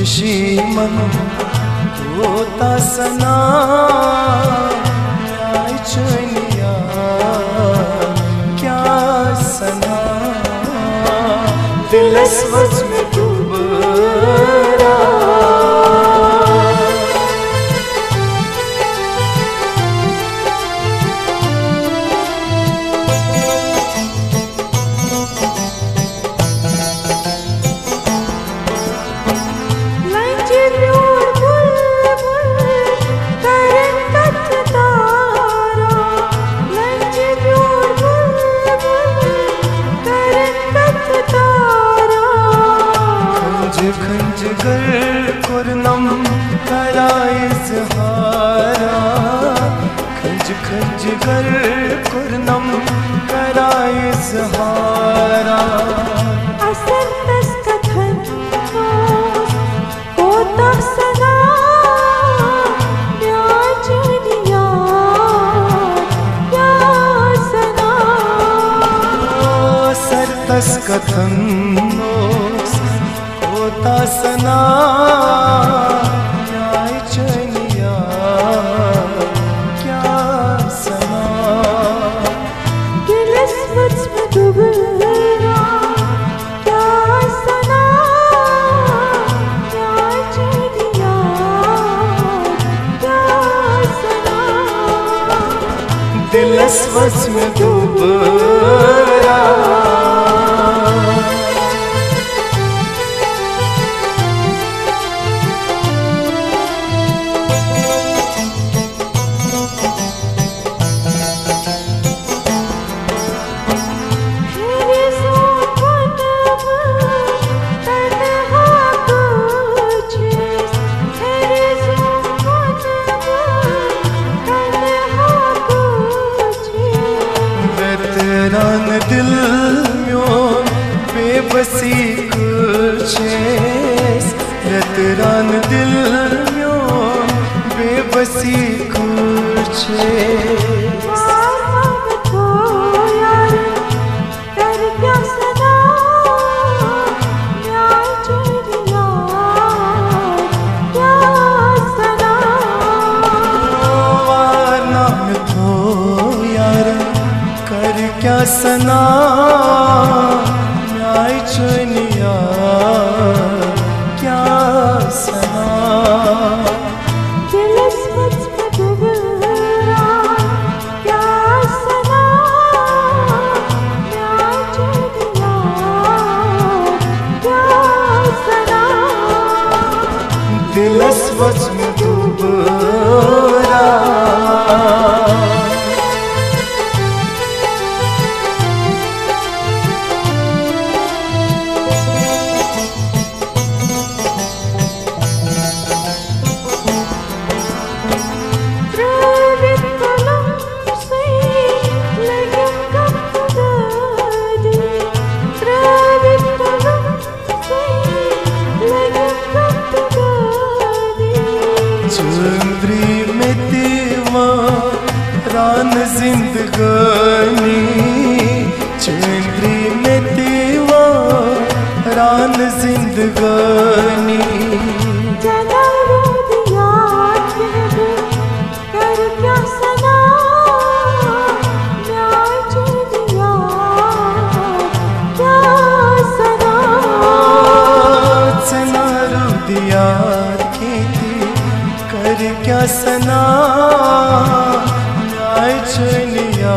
खुशी मन होता सना न्याय चनिया क्या सना दिल स्वच में डूब खंज कर कुरनम कराए सहारा खंज खंज कर कुरनम कराए सहारा असल तस कथन होता सना न्याय चनिया क्या सना सर तस कथन होता सना न्याय चनिया क्या सना दिल स्वच में डूबना क्या सना न्याय चनिया क्या सना दिल स्वच में डूब वेतरान दिल म्योन बेबसी कुछेस वेतरान दिल म्योन बेबसी कुछेस क्या सना न्याय चनिया क्या सना दिल स्वच में डूबना क्या सना न्याय चनिया क्या सना दिल स्वच में डूब चंद्री में दीवारान जिंदगानी चंद्री में दीवारान जिंदगानी जना दिया कर क्या सना न्याय चनिया क्या सना चना दिया कर क्या सना न्याय चनिया